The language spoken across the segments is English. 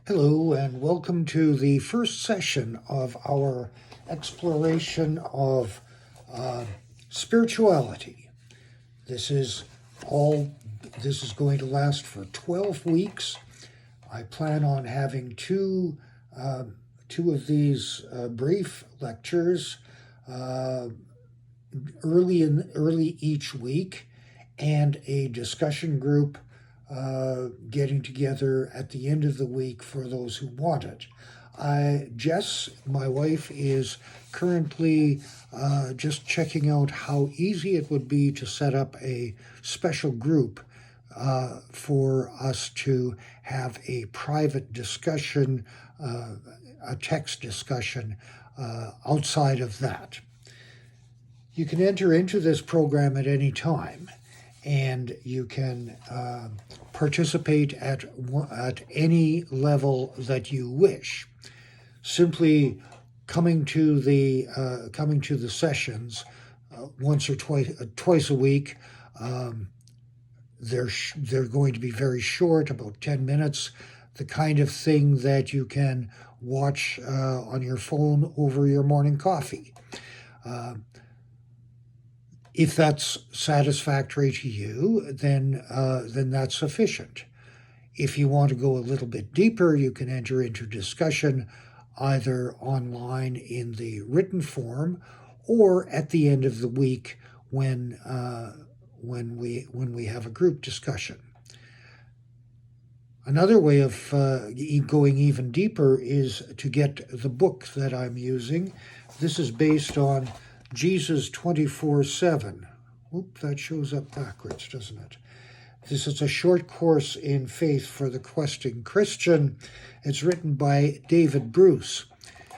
Hello, and welcome to the first session of our exploration of uh, spirituality. This is all. This is going to last for 12 weeks. I plan on having two of these brief lectures uh, early each week, and a discussion group getting together at the end of the week for those who want it. Jess, my wife, is currently just checking out how easy it would be to set up a special group for us to have a private discussion, a text discussion outside of that. You can enter into this program at any time, and you can participate at any level that you wish. Simply coming to the sessions once or twice a week. They're going to be very short, about 10 minutes, the kind of thing that you can watch on your phone over your morning coffee. If that's satisfactory to you, then that's sufficient. If you want to go a little bit deeper, you can enter into discussion either online in the written form or at the end of the week when we have a group discussion. Another way of going even deeper is to get the book that I'm using. This is based on Jesus 24/7. Oop, that shows up backwards, doesn't it? This is a short course in faith for the questing Christian. It's written by David Bruce.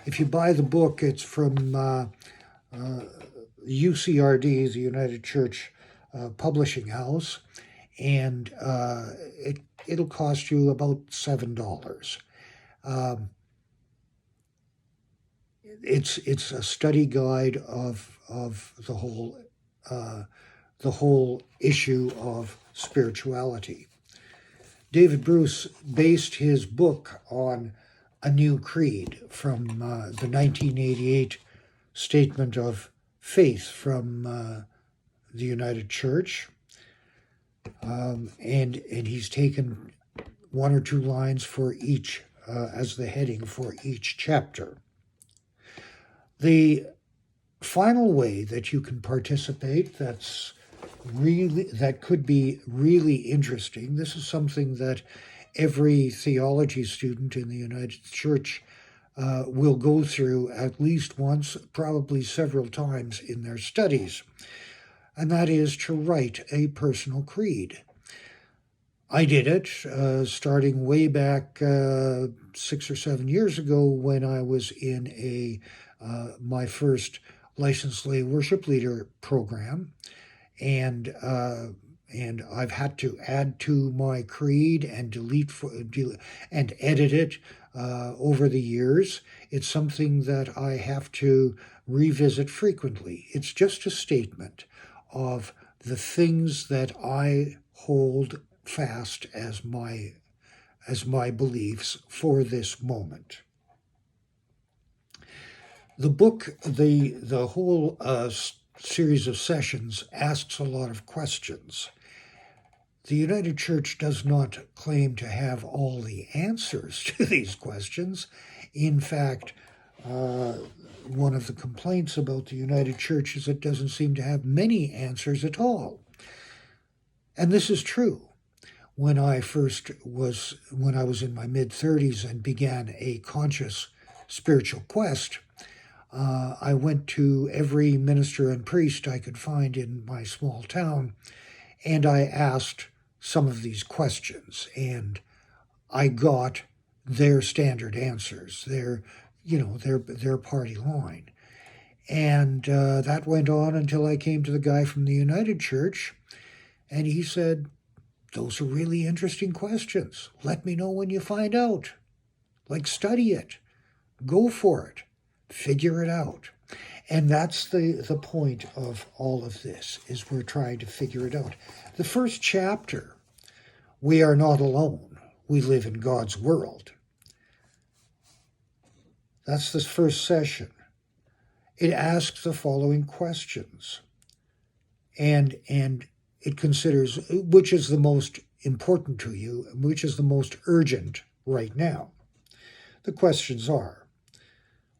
If you buy the book, it's from UCRD, the United Church Publishing House, and it'll cost you about $7. It's a study guide of the whole issue of spirituality. David Bruce based his book on a new creed from the 1988 Statement of Faith from the United Church, and he's taken one or two lines for each as the heading for each chapter. The final way that you can participate that could be really interesting. This is something that every theology student in the United Church will go through at least once, probably several times in their studies, and that is to write a personal creed. I did it starting way back 6 or 7 years ago when I was in my first licensed lay worship leader program, and I've had to add to my creed and and edit it over the years. It's something that I have to revisit frequently. It's just a statement of the things that I hold fast as my beliefs for this moment. The book, the whole series of sessions asks a lot of questions. The United Church does not claim to have all the answers to these questions. In fact, one of the complaints about the United Church is it doesn't seem to have many answers at all. And this is true. When I was in my mid-30s and began a conscious spiritual quest, I went to every minister and priest I could find in my small town, and I asked some of these questions, and I got their standard answers, their party line. And that went on until I came to the guy from the United Church, and he said, "Those are really interesting questions. Let me know when you find out. Study it. Go for it. Figure it out." And that's the point of all of this, is we're trying to figure it out. The first chapter, we are not alone. We live in God's world. That's this first session. It asks the following questions, and it considers which is the most important to you, and which is the most urgent right now. The questions are,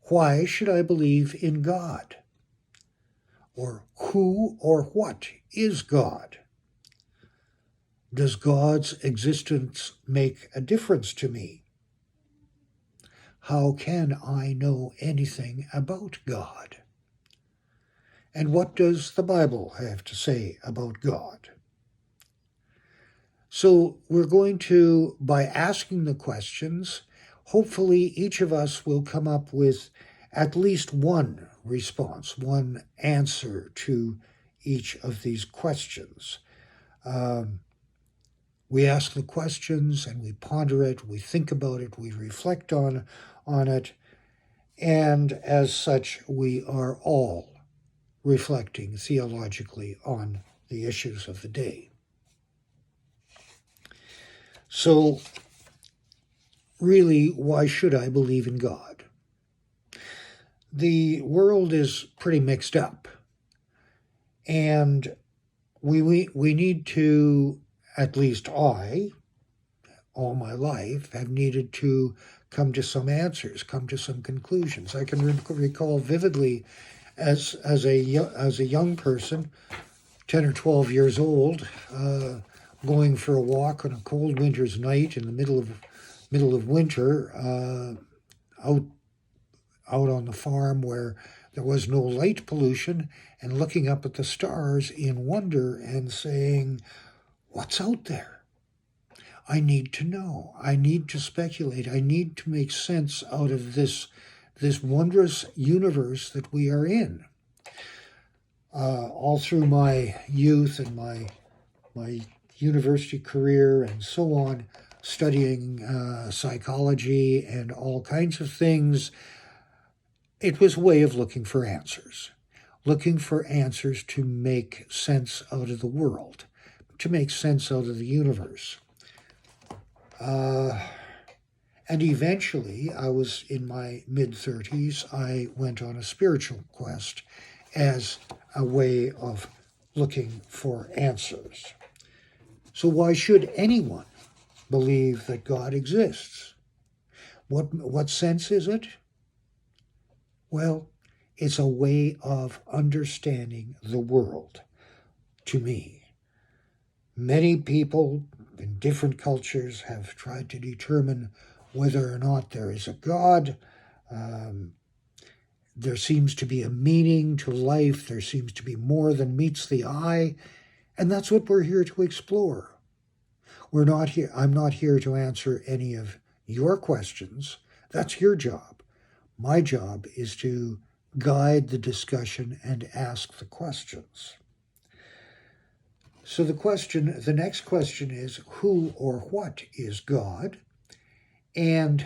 why should I believe in God? Or who or what is God? Does God's existence make a difference to me? How can I know anything about God? And what does the Bible have to say about God? So we're going to, by asking the questions, hopefully each of us will come up with at least one response, one answer to each of these questions. We ask the questions and we ponder it, we think about it, we reflect on it, and as such, we are all reflecting theologically on the issues of the day. So, really, why should I believe in God? The world is pretty mixed up, and we need to, at least I, all my life, have needed to come to some answers, come to some conclusions. I can recall vividly as a young person, 10 or 12 years old, going for a walk on a cold winter's night in the middle of winter, out on the farm where there was no light pollution, and looking up at the stars in wonder and saying, what's out there? I need to know. I need to speculate. I need to make sense out of this wondrous universe that we are in. All through my youth and my university career and so on, studying psychology and all kinds of things, it was a way of looking for answers to make sense out of the world, to make sense out of the universe. And eventually, I was in my mid-30s, I went on a spiritual quest as a way of looking for answers. So why should anyone believe that God exists? What sense is it? Well, it's a way of understanding the world, to me. Many people in different cultures have tried to determine whether or not there is a God. There seems to be a meaning to life. There seems to be more than meets the eye. And that's what we're here to explore. I'm not here to answer any of your questions. That's your job. My job is to guide the discussion and ask the questions. So the next question is, who or what is God? And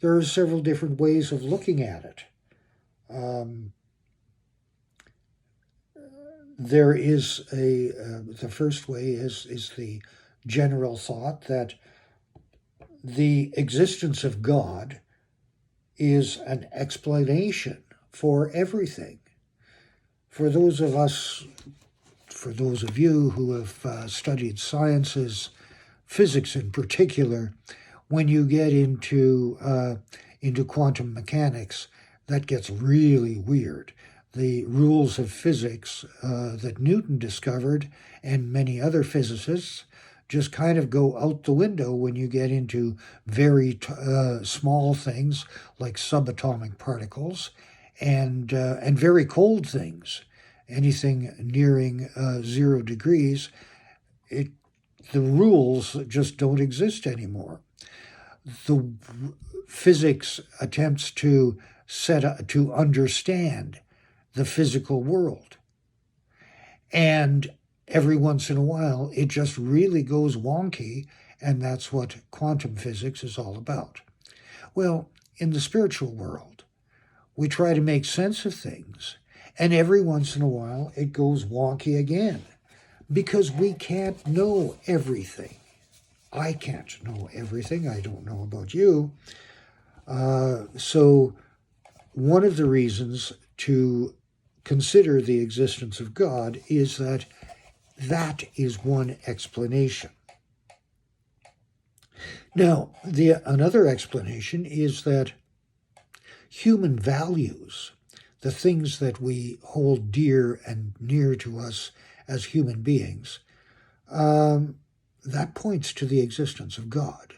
there are several different ways of looking at it. There is the first way is the general thought that the existence of God is an explanation for everything. For those of you who have studied sciences, physics in particular, when you get into quantum mechanics, that gets really weird. The rules of physics that Newton discovered and many other physicists just kind of go out the window when you get into very small things like subatomic particles and very cold things, anything nearing 0 degrees. The rules just don't exist anymore. The physics attempts to understand the physical world, and every once in a while it just really goes wonky, and that's what quantum physics is all about. Well, in the spiritual world, we try to make sense of things, and every once in a while it goes wonky again, because we can't know everything. I can't know everything. I don't know about you. So one of the reasons to consider the existence of God is that that is one explanation. Now, another explanation is that human values, the things that we hold dear and near to us as human beings, that points to the existence of God.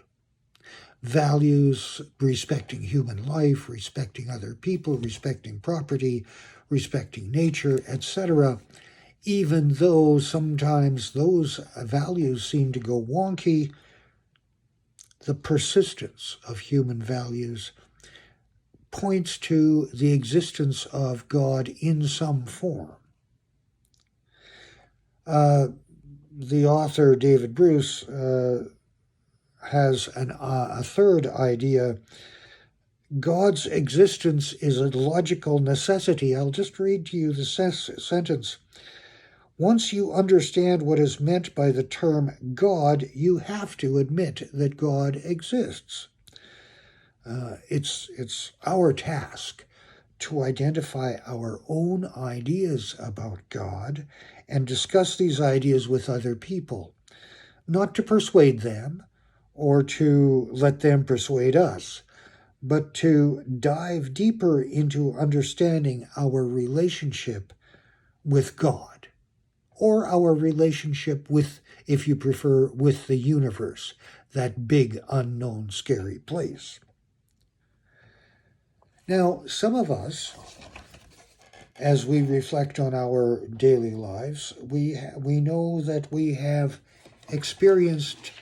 Values respecting human life, respecting other people, respecting property, respecting nature, etc., even though sometimes those values seem to go wonky, the persistence of human values points to the existence of God in some form. The author, David Bruce, has a third idea. God's existence is a logical necessity. I'll just read to you the sentence. Once you understand what is meant by the term God, you have to admit that God exists. It's our task to identify our own ideas about God and discuss these ideas with other people, not to persuade them or to let them persuade us, but to dive deeper into understanding our relationship with God, or our relationship with, if you prefer, with the universe, that big, unknown, scary place. Now, some of us, as we reflect on our daily lives, we know that we have experienced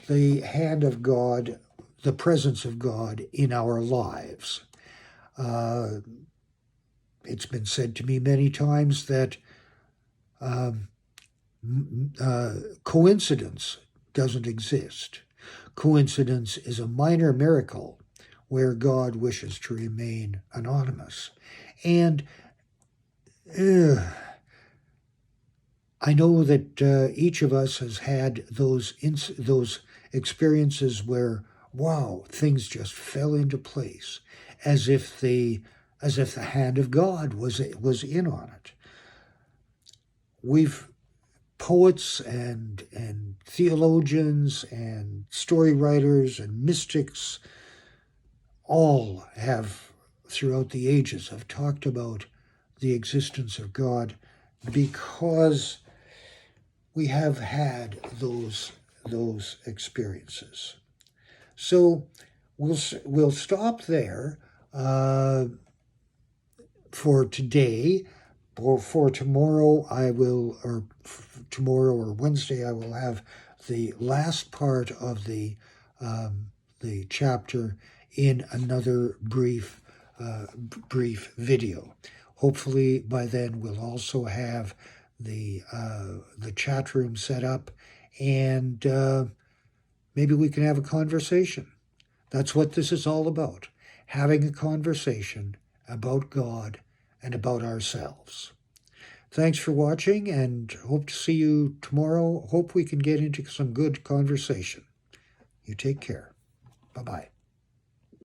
the hand of God, the presence of God in our lives. It's been said to me many times that coincidence doesn't exist. Coincidence is a minor miracle where God wishes to remain anonymous. And I know that each of us has had those experiences where, wow, things just fell into place, as if the hand of God was in on it. We've poets and theologians and story writers and mystics all have, throughout the ages, have talked about the existence of God because we have had those experiences. So we'll stop there for today. For tomorrow, tomorrow or Wednesday, I will have the last part of the chapter in another brief video. Hopefully by then we'll also have the chat room set up, and maybe we can have a conversation. That's what this is all about, having a conversation about God and about ourselves. Thanks for watching, and hope to see you tomorrow. Hope we can get into some good conversation. You take care. Bye-bye.